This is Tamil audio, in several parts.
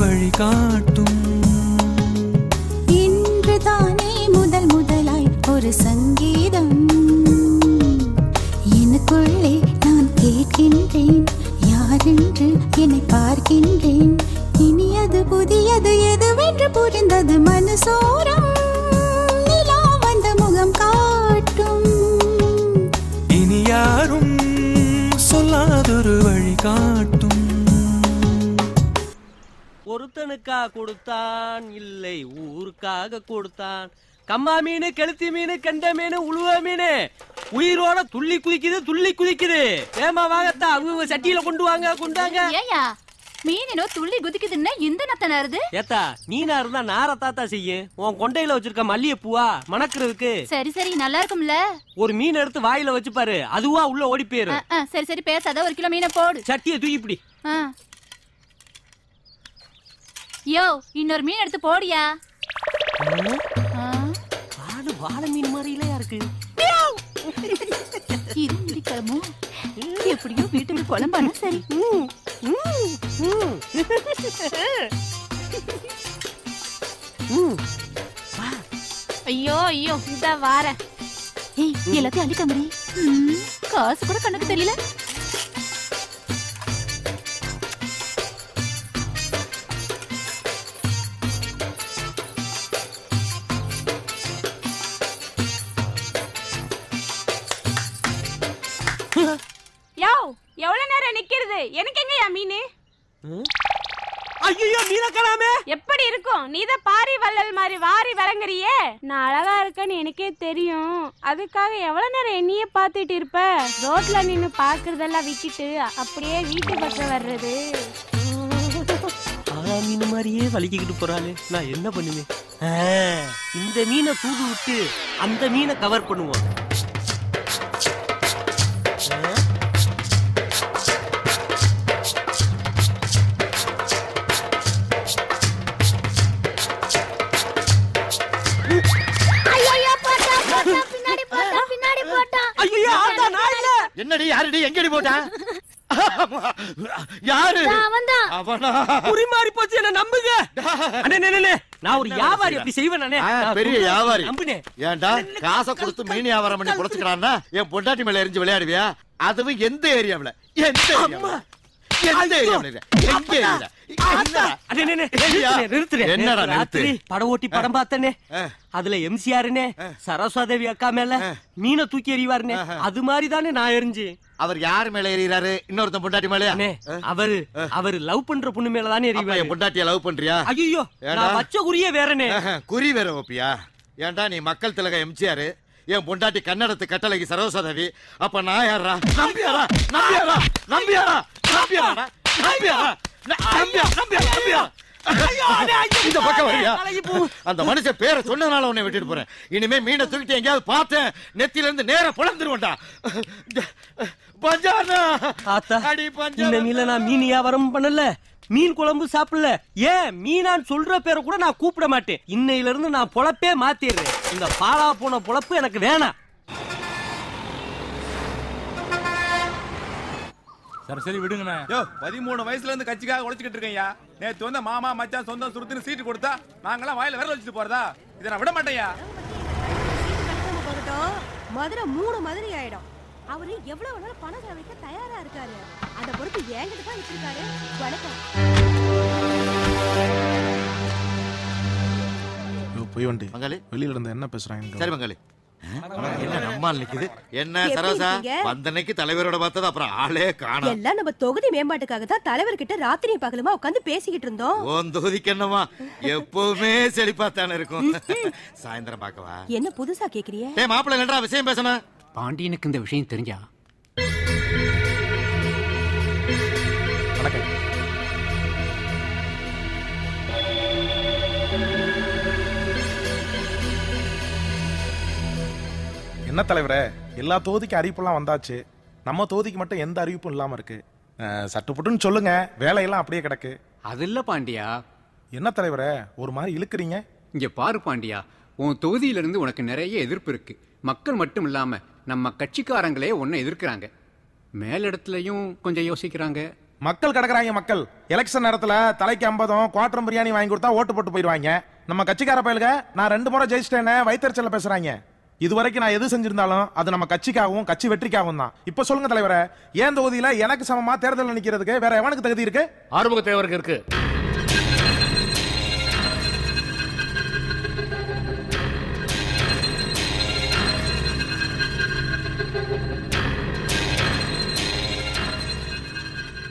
வழி காட்டும். இன்று தானே முதல் முதலாய் ஒரு சங்கீதம் எனக்குள்ளே நான் கேட்கின்றேன். யாரென்று என்னை பார்க்கின்றேன். இனியது புதியது எதுவென்று புரிந்தது மனசோரம் நிலா வந்த முகம் காட்டும். இனி யாரும் சொல்லாதொரு வழி காட்டும். ஒருத்தனுக்கா கொடுத்தான் இல்லை ஊருக்காக கொடுத்தான். கம்மா மீன், கெளுத்தி மீன், கெண்ட மீன், உழுவ மீன் உயிரோட துள்ளி குதிக்குது துள்ளி குதிக்குது. ஏமா வாங்கத்தா அவங்க சட்டியில கொண்டு வாங்க கொண்டாங்க. ஏயா மீனோ துள்ளி குதிக்குதுன்னா இந்த நத்தனாருது. ஏத்தா மீனா இருந்தா நாரத்தாத்தா செய்யும். உன் கொண்டையில வச்சிருக்க மல்லிகை பூவா மணக்கிறதுக்கு. சரி சரி நல்லா இருக்கும்ல. ஒரு மீன் எடுத்து வாயில வச்சு பாரு, அதுவா உள்ள ஓடி போயிரு. சரி சரி பேசாத, 1 கிலோ மீனை போடு. சட்டியை தூக்கி இப்படி. யோ இன்னொரு மீன் எடுத்து போடியா. வாழை மீன் மாதிரிலையா இருக்கு. இது முடிக்கலமோ எப்படியோ வீட்டுக்கு குழம்பானா சரி. ஐயோ ஐயோ இந்த வார எல்லாத்தையும் அள்ளிக்கம்படி. காசு கூட கண்ணுக்கு தெரியல. யோ எவ்வளவு நேரம் நிக்கிறது? எனக்கு எங்கயா மீன்? ஐயோ மீனை காணாமே. எப்படி இருக்கும்? நீதான் பாரி வள்ளல் மாதிரி வாரி வழங்குறியே. நான் அழகா இருக்கேன்னு எனக்கே தெரியும். அதுக்காக எவ்வளவு நேரம் என்னையே பாத்துட்டு இருப்ப? ரோட்ல நின்னு பாக்குறதெல்லாம் விட்டுட்டு அப்படியே வீட்டு பக்கம் வர்றது. மீன் மாதிரியே வலிக்கிட்டு போறாளே, நான் என்ன பண்ணுவேன்? இந்த மீனை தூது விட்டு அந்த மீனை கவர் பண்ணுவோம். என்னடி யாருடி எங்கடி போட்டான்? யாரு அவனா? குறிமாறி போச்சு, என்ன நம்புங்க. நான் ஒரு வியாபாரி, அப்படி செய்வேன். பெரிய வியாபாரி. ஏன்டா காசை கொடுத்து மீன் வியாபாரம் பண்ணி குறைச்சுக்கிறான்னா என் பொண்டாட்டி மேல எரிஞ்சு விளையாடுவியா? அதுவும் எந்த ஏரியாவுல? எந்த ஏரியாவுல? படம் ஓட்டி படம் பார்த்தனே, அதுல எம்சிஆர்னே சரஸ்வதேவி அக்கா மேல மீனை தூக்கி எறிவாருனே, அது மாதிரி தானே நான் எரிஞ்சு. அவர் யாரு மேல எறிகிறாரு? இன்னொருத்தன் பொண்டாட்டி மேல. அவரு லவ் பண்ற பொண்ணு மேல தானே எறிவாரு. என் பொண்டாட்டிய லவ் பண்றியா? ஐயோ நான் வச்ச குறியே வேறனே. குறி வேற வைப்பியா? ஏன்டா நீ மக்கள் திலக எம்சிஆர், என் பொண்டாட்டி கன்னடத்து கட்டளைக்கு சரஸ்வதேவி. அப்ப நான் யாரா? நம்பியாரா? நம்பியாரா? நம்பியாரா? நம்பியாரா? நம்பியாரா? நம்பியா? இந்த பக்கம் வரியா? அந்த மனுஷன் பேரை சொன்னதுனால உன்னை விட்டுட்டு போறேன். இனிமே மீனை தூக்கிட்டு எங்கேயாவது பார்த்தேன், நெத்தில இருந்து நேர புலந்துருவேன்டா. பஞ்சானா அடி பஞ்சா. இந்த மீன்ல நான் மீன் வியாபாரம் பண்ணல, மீன் குழம்பு சாப்பிடல. ஏன் மீனான்னு சொல்ற பேரை கூட நான் கூப்பிட மாட்டேன். இன்னையில இருந்து நான் பொழப்பே மாத்திடுறேன். இந்த பாலா போன பொழப்பு எனக்கு வேணாம். சரி சரி விடுங்கண்ணே. யோ 13 வயசுல இருந்து கட்சிக்காக உழைச்சிக்கிட்டு இருக்கேன்யா. நேத்து வந்த மாமா மச்சான் சொந்தம் சுருத்துன்னு சீட்டு கொடுத்தா நாங்கெல்லாம் வாயில விரல் வச்சுட்டு போறதா? இதை நான் விட மாட்டேன்யா. மதுரை 3 மதுரை ஆயிடும். அவரு எவ்வளவு வேணாலும் பணம் செலவழிக்க தயாரா இருக்காரு. அத பொறுத்து என்கிட்ட தான் வச்சிருக்காரு. வணக்கம். போய் வண்டி மங்களி வெளியில இருந்து என்ன பேசுறாங்க? சரி மங்களி. என்ன நம்மால் நிக்குது? என்ன சரோசா வந்தனைக்கு தலைவரோட பார்த்தது, அப்புறம் ஆளே காணோம். எல்லாம் நம்ம தொகுதி மேம்பாட்டுக்காக தான் தலைவர்கிட்ட ராத்திரி பகலுமா உட்கார்ந்து பேசிக்கிட்டு இருந்தோம். உன் தொகுதிக்கு என்னமா எப்பவுமே செழிப்பாத்தானே இருக்கும். சாயந்தரம் பார்க்கவா? என்ன புதுசா கேக்குறிய? ஏய் மாப்பிள்ளை என்னடா விஷயம் பேசணும்? பாண்டியனுக்கு இந்த விஷயம் தெரிஞ்சா? வணக்கம். என்ன தலைவரே, எல்லா தொகுதிக்கு அறிவிப்புலாம் வந்தாச்சு. நம்ம தொகுதிக்கு மட்டும் எந்த அறிவிப்பும் இல்லாம இருக்கு. சட்டுப்புட்டுன்னு சொல்லுங்க, வேலையெல்லாம் அப்படியே கிடக்கு. அது இல்ல பாண்டியா. என்ன தலைவரே ஒரு மாதிரி இழுக்கிறீங்க? இங்க பாரு பாண்டியா, உன் தொகுதியில இருந்து உனக்கு நிறைய எதிர்ப்பு இருக்கு. மக்கள் மட்டும் இல்லாம நம்ம கட்சிக்காரங்களே உன்னை எதிர்க்கிறாங்க. மேலிடத்துலயும் கொஞ்சம் யோசிக்கிறாங்க, மக்கள் கிடக்குறாங்க. மக்கள் எலெக்ஷன் நேரத்துல தலைக்கு 50 குவாட்டரும் பிரியாணி வாங்கி கொடுத்தா ஓட்டு போட்டு போயிடுவாங்க. நம்ம கட்சிக்கார பயலுக நான் 2 முறை ஜெயிச்சிட்டேன்னு வயிற்றுச்சல்ல பேசுறாங்க. இதுவரைக்கும் நான் எது செஞ்சிருந்தாலும் அது நம்ம கட்சிக்காகவும் கட்சி வெற்றிக்காகவும் தான். இப்ப சொல்லுங்க தலைவரே, ஏன் தொகுதியில எனக்கு சமமா தேர்தல் நிக்கிறதுக்கு வேற எவனுக்கு தகுதி இருக்கு? ஆறுமுக தேவருக்கு இருக்கு.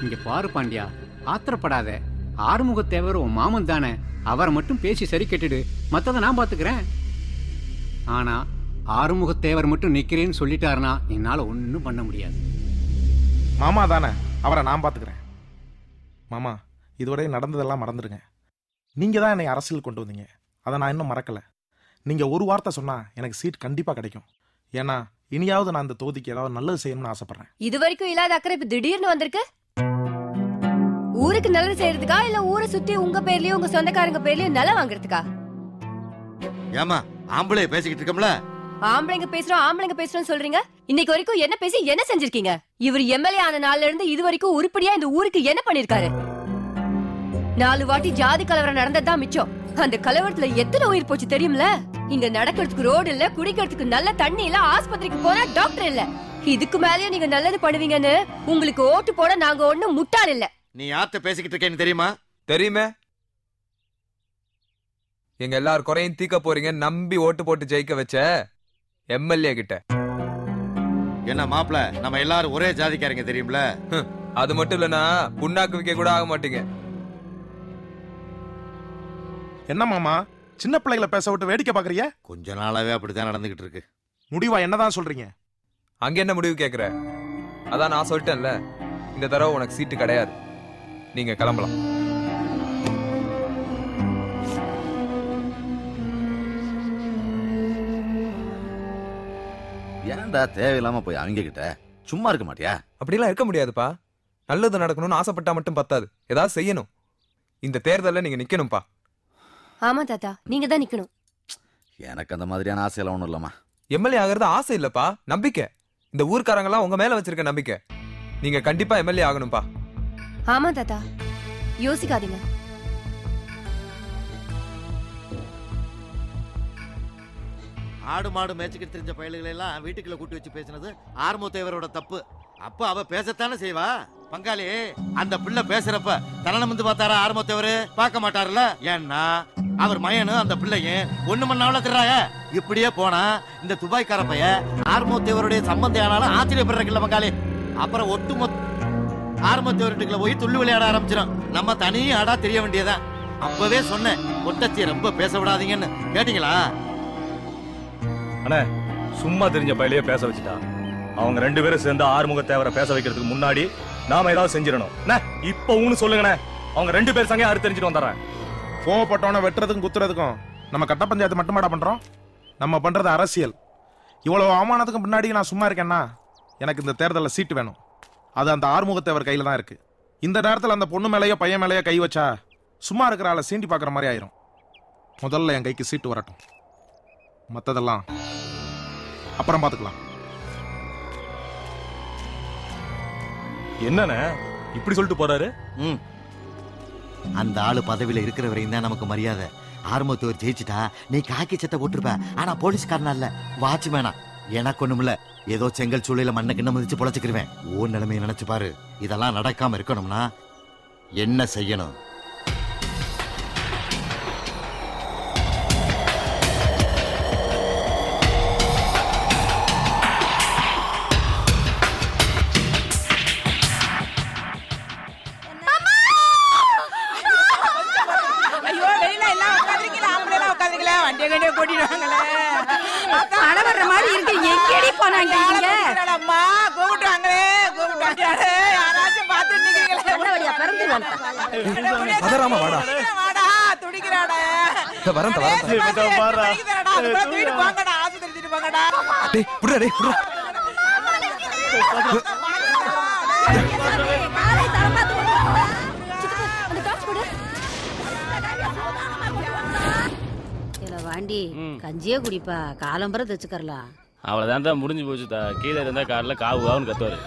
இங்க பாரு பாண்டியா, ஆத்திரப்படாத. ஆறுமுக தேவர் உன் மாமன் தானே, அவரை மட்டும் பேசி சரி கட்டிடு, மத்ததை நான் பாத்துக்கிறேன். ஆனா ஆறுமுக தேவர் மட்டும் நிக்கிறேன்னு சொல்லிட்டாருன்னா என்னால ஒன்னும் பண்ண முடியாது. மாமா தானே, அவரை நான் பாத்துக்கிறேன். மாமா, இதுவரை நடந்ததெல்லாம் மறந்துடுங்க. நீங்க தான் என்னை அரசியல் கொண்டு வந்தீங்க, அதை நான் இன்னும் மறக்கல. நீங்க ஒரு வார்த்தை சொன்னா எனக்கு சீட் கண்டிப்பா கிடைக்கும். ஏன்னா இனியாவது நான் இந்த தொகுதிக்கு ஏதாவது நல்லது செய்யணும்னு ஆசைப்படுறேன். இது வரைக்கும் இல்லாத அக்கறை இப்ப திடீர்னு வந்திருக்கு. ஊருக்கு நல்லது செய்யறதுக்கா இல்ல ஊரை சுத்தி உங்க பேர்லயும் உங்க சொந்தக்காரங்க பேர்லயும் நிலம் வாங்குறதுக்கா? ஏமா ஆம்பளை பேசிக்கிட்டு இருக்கோம்ல. ஆம்பளைங்க பேசுறோம் சொல்றீங்க. இன்னைக்கு வரைக்கும் என்ன பேசி என்ன செஞ்சிருக்கீங்க? இவர் எம்எல்ஏ ஆன நாள்ல இருந்து இது வரைக்கும் உருப்படியா இந்த ஊருக்கு என்ன பண்ணிருக்காரு? 4 வாட்டி ஜாதி கலவரம் நடந்ததுதான் மிச்சம். அந்த கலவரத்துல எத்தனை உயிர் போச்சு தெரியும்ல? இங்க நடக்கிறதுக்கு ரோடு இல்ல, குடிக்கிறதுக்கு நல்ல தண்ணி இல்ல, ஆஸ்பத்திரிக்கு போனா டாக்டர் இல்ல. இதுக்கு மேலயும் நீங்க நல்லது பண்ணுவீங்கன்னு உங்களுக்கு ஓட்டு போட நாங்க ஒண்ணும் முட்டாள் இல்ல. நீ யார்கிட்ட பேசிக்கிட்டு இருக்கேன்னு தெரியுமா? தெரியுமே. எங்க எல்லாரும் குறையும் தீக்க போறீங்க நம்பி ஓட்டு போட்டு ஜெயிக்க வச்ச எம்எல்ஏ கிட்ட. என்ன மாப்பிள, நம்ம எல்லாரும் ஒரே ஜாதிக்காரங்க தெரியும்ல? அது மட்டும் இல்லனா புண்ணாக்கு விக்க கூட ஆக மாட்டீங்க. என்ன மாமா, சின்ன பிள்ளைகளை பேச விட்டு வேடிக்கை பாக்குறீங்க? கொஞ்ச நாளாவே அப்படித்தான் நடந்துகிட்டு இருக்கு. முடிவா என்னதான் சொல்றீங்க? அங்க என்ன முடிவு கேக்குற? அதான் நான் சொல்லிட்டேன்ல, இந்த தடவை உனக்கு சீட்டு கிடையாது. நீங்க கிளம்பலாம். ஏன்டா தேவையில்லாம போய் அவங்க கிட்ட சும்மா இருக்க மாட்டியா? அப்படிலாம் இருக்க முடியாதுப்பா. நல்லது நடக்கணும்னு ஆசைப்பட்டா மட்டும் பத்தாது, ஏதாவது செய்யணும். இந்த தேர்தலில் நீங்க நிக்கணும்பா. ஆமா தாத்தா, நீங்க தான் நிக்கணும். எனக்கு அந்த மாதிரியான ஆசையெல்லாம் ஒண்ணும் இல்லம்மா. எம்எல்ஏ ஆகிறது ஆசை இல்லப்பா, நம்பிக்கை. இந்த ஊர்க்காரங்க எல்லாம் உங்க மேல வச்சிருக்க நம்பிக்கை. நீங்க கண்டிப்பா எம்எல்ஏ ஆகணும்பா. ஆமா தாத்தா, யோசிக்காதீங்க. ஆடு மாடு மேய்ச்சிக்கிட்டு தெரிஞ்ச பயல்களை எல்லாம் வீட்டுக்குள்ள கூட்டி வச்சு பேசினது ஆறுமுக தேவரோட தப்பு. அப்ப அவ பேசத்தானே செய்வா. பங்காளி, அந்த பிள்ளை பேசுறப்ப தலனை வந்து பார்த்தாரா ஆறுமுக தேவரு? பார்க்க மாட்டாருல. ஏன்னா அவர் மயனும் அந்த பிள்ளையும் ஒண்ணு மண்ணாவில திர்றாங்க. இப்படியே போனா இந்த துபாய்க்கார பைய ஆறுமுக தேவருடைய சம்பந்தம் ஆனாலும் ஆச்சரியப்படுறதுல பங்காளி. அப்புறம் ஒட்டுமொத்த ஆறுமுக தேவர்கிட்ட போய் துள்ளு விளையாட ஆரம்பிச்சிடும். நம்ம தனி ஆடா தெரிய வேண்டியதான். அப்பவே சொன்னேன், ஒட்டச்சி ரொம்ப பேச விடாதீங்கன்னு. கேட்டீங்களா? அண்ணே, சும்மா தெரிஞ்ச பையிலேயே பேச வச்சுட்டா. அவங்க 2 பேரும் சேர்ந்து ஆறுமுக தேவரை பேச வைக்கிறதுக்கு முன்னாடி நாம ஏதாவது செஞ்சிடணும். இப்ப ஊன்னு சொல்லுங்கண்ணே, அவங்க 2 பேர் சங்கையும் அறுத்து தெரிஞ்சுட்டு வந்துடுறேன். கோவப்பட்டவன வெட்டுறதுக்கும் குத்துறதுக்கும் நம்ம கட்ட பஞ்சாயத்து மட்டுமாடா பண்றோம்? நம்ம பண்றது அரசியல். இவ்வளவு அவமானத்துக்கு முன்னாடி நான் சும்மா இருக்கேன்னா எனக்கு இந்த தேர்தலில் சீட்டு வேணும். அது அந்த ஆறுமுகத்தேவர் கையில தான் இருக்கு. இந்த நேரத்தில் அந்த பொண்ணு மேலேயோ பையன் மேலேயோ கை வச்சா சும்மா இருக்கிற ஆளை சீண்டி பார்க்குற மாதிரி ஆயிரும். முதல்ல என் கைக்கு சீட்டு வரட்டும், மற்றதெல்லாம் அப்புறம் பார்த்துக்கலாம். என்னண்ணே இப்படி சொல்லிட்டு போறாரு? அந்த ஆளு பதவியில இருக்கிற வரையும் தான் நமக்கு மரியாதை. ஆறுமுகத்தேவர் ஜெயிச்சுட்டா நீ காக்கி சட்டை போட்டிருப்ப, ஆனா போலீஸ்காரனா இல்ல, வாட்ச்மேனா. எனக்கு ஒண்ணுமில்ல, ஏதோ செங்கல் சூளையில மண்ணை கிண்ண மதிச்சு பொழைச்சுக்கிருவேன். ஓ நிலைமையை நினைச்சு பாரு. இதெல்லாம் நடக்காம இருக்கணும்னா என்ன செய்யணும்? வாண்டி கஞ்சியே குடிப்பா, காலம்பரம் தச்சுக்கறலாம். அவ்வளவுதான், முடிஞ்சு போச்சு. கீழே இருந்தா காலில் காவு காவுன்னு கத்துவாரு.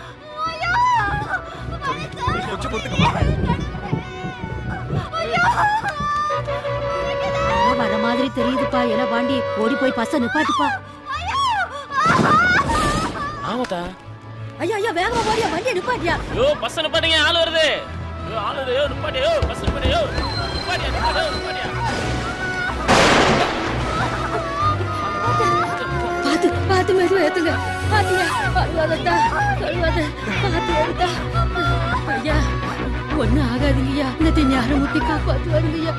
வர மாதிரி தெரியுதுப்பா. எல்லாம் பாண்டி ஓடி போய் பஸ்ஸ நிப்பாட்டுப்பா. ஆமாட்டா. ஐயா ஐயா வேகமா போறியா? வண்டியை நிப்பாட்டியா? யோ பஸ் நிப்பாட்டுங்க, ஆள் வருது. யோ ஆள் வருது. யோ நிப்பாட்டியா? யோ பஸ் நிப்பாட்டியா? யோ நிப்பாட்டியா? நிப்பாட்டியா? பாத்து பாத்து மெதுவா ஏத்துங்க. பாத்தியா? அழுவாதத்தா, அழுவாத. பாத்து ஏறுதா. ஐயா ஒன்னும் ஆகாதுங்கய்யா. இந்த ஞான முட்டி காப்பாத்து வருங்கய்யா.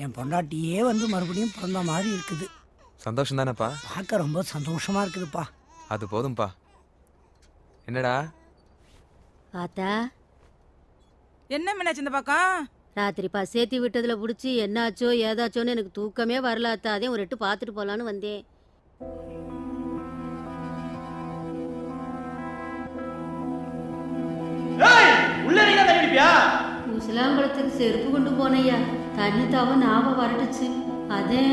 என் பொண்டாட்டியே வந்து மறுபடியும் பிறந்த மாதிரி இருக்குது. சந்தோஷம் தானேப்பா? பார்க்க ரொம்ப சந்தோஷமா இருக்குதுப்பா. அது போதும்பா. என்னடா ஆத்தா என்ன மீனாட்சி இந்த பக்கம்? ராத்திரி பசேத்தி விட்டதுல புடிச்சு என்னாச்சோ ஏதாச்சோன்னு எனக்கு தூக்கமே வரல அத்தா. அதே ஒரு எட்டு பார்த்துட்டு போலான்னு வந்தேன். முசலாங்குளத்துக்கு செருப்பு கொண்டு போனையா. தண்ணி தாவ ஞாபகம் வரட்டுச்சு. அதே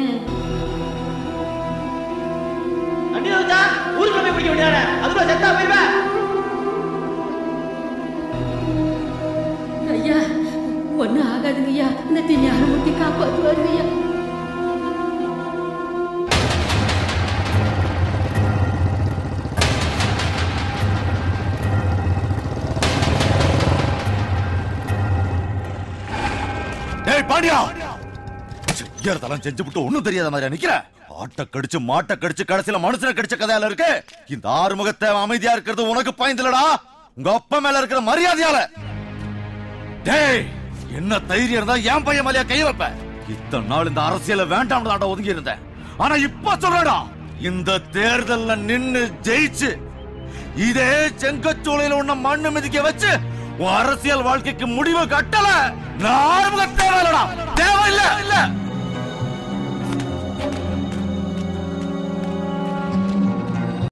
ஐயா ஒண்ணு ஆகாதுங்கய்யா. இந்த ஞான முட்டி காப்பாத்துவாருங்கய்யா. பாண்டியா செய்யறதெல்லாம் செஞ்சுவிட்டு ஒண்ணும் தெரியாத மாதிரி நிக்கிற. ஆட்ட கடிச்சு மாட்ட கடிச்சு கடைசியில மனுஷனை கடிச்ச கதையால இருக்கு. இந்த ஆறுமுகத்தை அமைதியா இருக்கிறது உனக்கு பயந்துலடா, உங்க அப்பா மேல இருக்கிற மரியாதையால. டேய் என்ன தைரியம் இருந்தா என் பையன் மேலயா கை வைப்ப? இத்தனை நாள் இந்த அரசியல வேண்டாம் தாண்டா ஒதுங்கி இருந்தேன். ஆனா இப்ப சொல்றடா, இந்த தேர்தல்ல நின்னு ஜெயிச்சு இதே செங்கச்சூளையில உன்ன மண்ணு மிதிக்க வச்சு அரசியல் வாழ்க்கைக்கு முடிவு கட்டல. நான் ஆறுமுக தேவையில்லடா, தேவையில்லை.